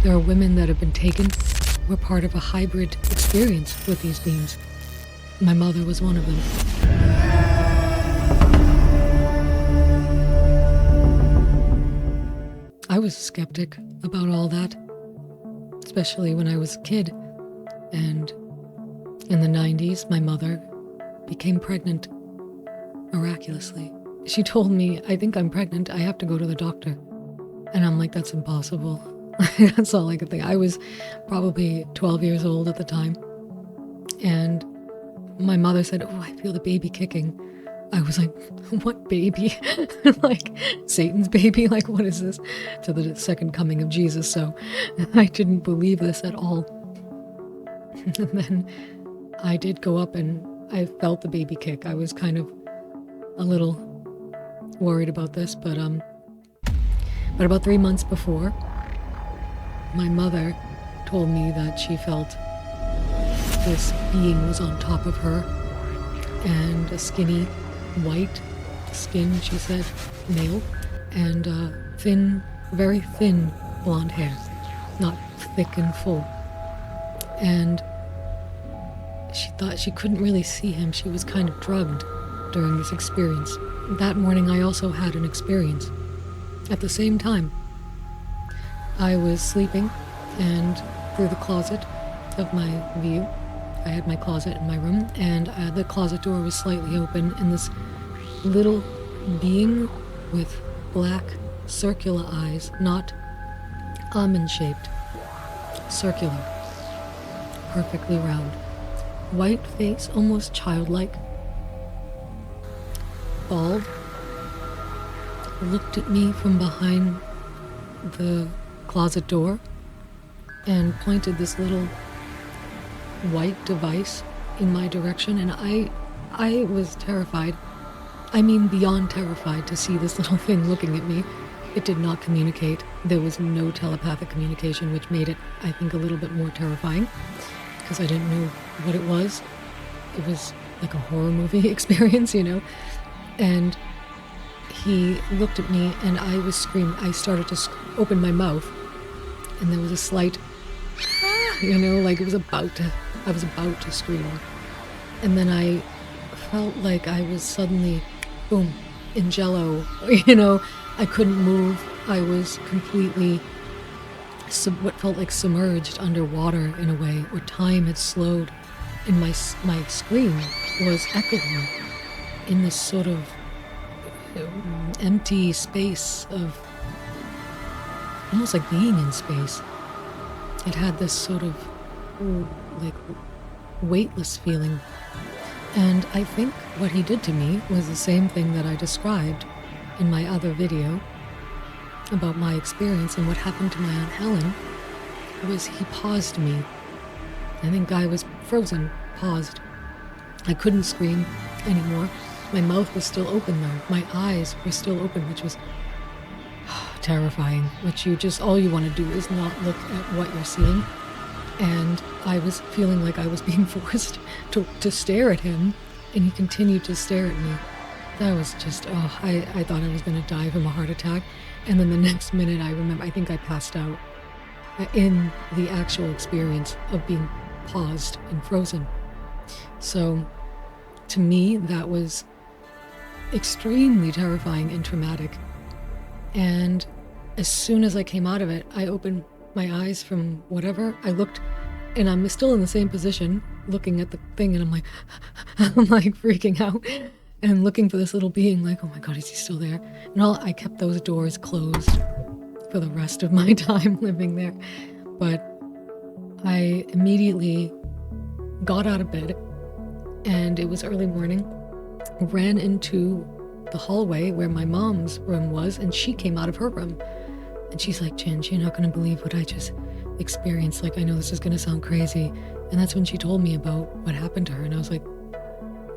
There are women that have been taken, were part of a hybrid experience with these beings. My mother was one of them. I was a skeptic about all that, especially when I was a kid. And in the 90s, my mother became pregnant miraculously. She told me, I think I'm pregnant, I have to go to the doctor. And I'm like, that's impossible. That's all I could think. I was probably 12 years old at the time. And my mother said, oh, I feel the baby kicking. I was like, what baby? Like, Satan's baby? Like, what is this? To the second coming of Jesus. So I didn't believe this at all. And then I did go up and I felt the baby kick. I was kind of a little worried about this, but about 3 months before, my mother told me that she felt this being was on top of her, and a skinny, white skin, she said, male, and thin, very thin blonde hair, not thick and full. And she thought she couldn't really see him. She was kind of drugged during this experience. That morning I also had an experience. At the same time, I was sleeping, and through the closet of my view, I had my closet in my room, and the closet door was slightly open, and this little being with black circular eyes, not almond-shaped, circular, perfectly round, white face, almost childlike, bald, looked at me from behind the closet door and pointed this little white device in my direction, and I was terrified. I mean, beyond terrified to see this little thing looking at me. It did not communicate. There was no telepathic communication, which made it, I think, a little bit more terrifying, because I didn't know what it was. It was like a horror movie experience, you know? And he looked at me, and I was screaming. I started to open my mouth, and there was a slight, you know, like I was about to scream. And then I felt like I was suddenly, boom, in jello, you know? I couldn't move. I was completely, what felt like submerged underwater in a way, or time had slowed, and my scream was echoing in this sort of empty space of almost like being in space. It had this sort of like weightless feeling. And I think what he did to me was the same thing that I described in my other video about my experience, and what happened to my Aunt Helen was he paused me. I think I was frozen, paused. I couldn't scream anymore. My mouth was still open though. My eyes were still open, which was terrifying, which all you want to do is not look at what you're seeing. And I was feeling like I was being forced to stare at him, and he continued to stare at me. That was just, I thought I was going to die from a heart attack. And then the next minute I remember, I think I passed out in the actual experience of being paused and frozen. So to me, that was extremely terrifying and traumatic. And as soon as I came out of it, I opened my eyes from whatever. I looked, and I'm still in the same position, looking at the thing, and I'm like freaking out and looking for this little being, like, oh my God, is he still there? And I kept those doors closed for the rest of my time living there. But I immediately got out of bed, and it was early morning, ran into the hallway where my mom's room was, and she came out of her room. And she's like, Jen, you're not going to believe what I just experienced. Like, I know this is going to sound crazy. And that's when she told me about what happened to her. And I was like,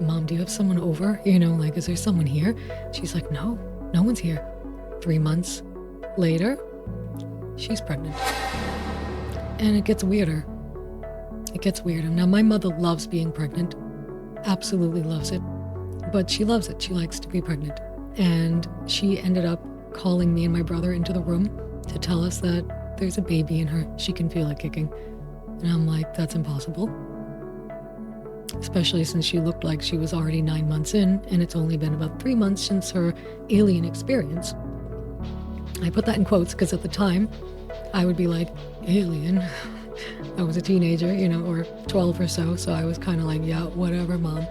Mom, do you have someone over? You know, like, is there someone here? She's like, no one's here. 3 months later, she's pregnant. And it gets weirder. It gets weirder. Now, my mother loves being pregnant. Absolutely loves it. But she loves it. She likes to be pregnant. And she ended up calling me and my brother into the room to tell us that there's a baby in her. She can feel it kicking. And I'm like, that's impossible. Especially since she looked like she was already 9 months in, and it's only been about 3 months since her alien experience. I put that in quotes because at the time, I would be like, alien? I was a teenager, or 12 or so I was kind of like, yeah, whatever, Mom.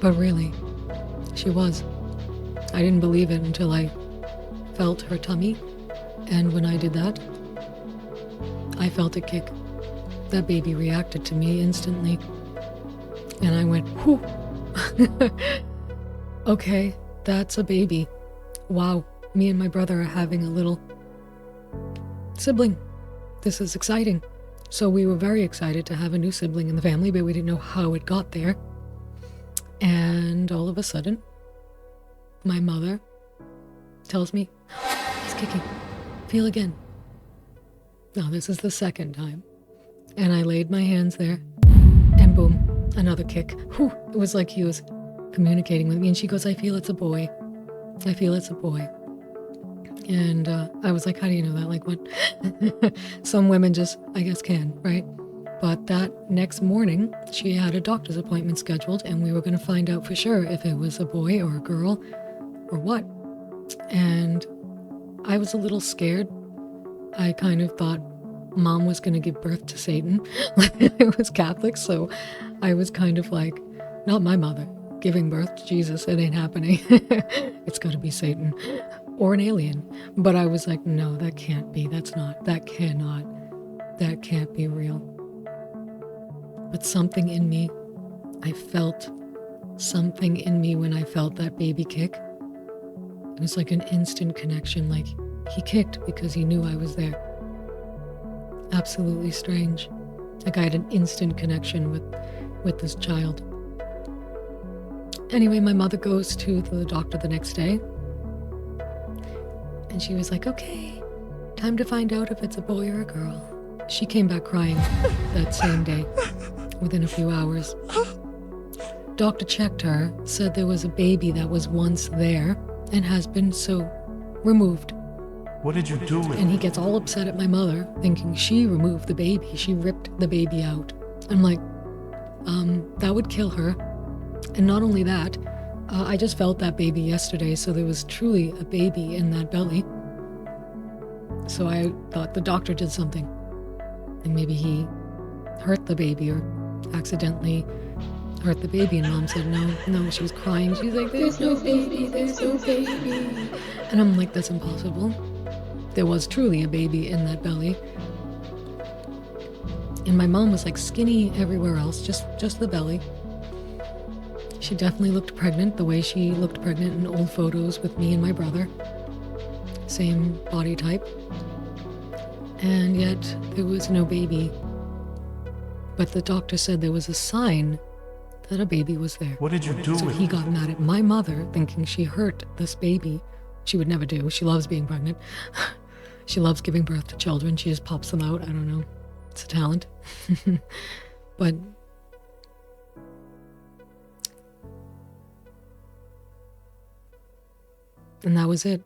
But really, she was. I didn't believe it until I felt her tummy, and when I did that, I felt it kick. That baby reacted to me instantly, and I went, whew. Okay, that's a baby. Wow, me and my brother are having a little sibling. This is exciting. So we were very excited to have a new sibling in the family, but we didn't know how it got there. And all of a sudden, my mother tells me, it's kicking. Feel again. Now, this is the second time. And I laid my hands there, and boom, another kick. Whew, it was like he was communicating with me. And she goes, I feel it's a boy. I feel it's a boy. And I was like, how do you know that? Like, what? Some women just, I guess, can, right? But that next morning, she had a doctor's appointment scheduled, and we were going to find out for sure if it was a boy or a girl or what. And I was a little scared. I kind of thought Mom was going to give birth to Satan. I was Catholic, so I was kind of like, not my mother giving birth to Jesus. It ain't happening. It's got to be Satan or an alien. But I was like, no, that can't be. That can't be real. But something in me, I felt something in me when I felt that baby kick. It was like an instant connection, like he kicked because he knew I was there. Absolutely strange. Like I had an instant connection with this child. Anyway, my mother goes to the doctor the next day, and she was like, okay, time to find out if it's a boy or a girl. She came back crying that same day, within a few hours. Doctor checked her, said there was a baby that was once there and has been removed. What did you do with And he gets all upset at my mother, thinking she removed the baby. She ripped the baby out. I'm like, that would kill her. And not only that, I just felt that baby yesterday, so there was truly a baby in that belly. So I thought the doctor did something. And maybe he hurt the baby or accidentally hurt the baby. And Mom said, no, she was crying. She's like, there's no baby. And I'm like, that's impossible. There was truly a baby in that belly. And my mom was like skinny everywhere else, just the belly. She definitely looked pregnant the way she looked pregnant in old photos with me and my brother. Same body type. And yet there was no baby. But the doctor said there was a sign that a baby was there. What did you do So with he got mad at my mother, thinking she hurt this baby. She would never do. She loves being pregnant. She loves giving birth to children. She just pops them out. I don't know. It's a talent. But and that was it.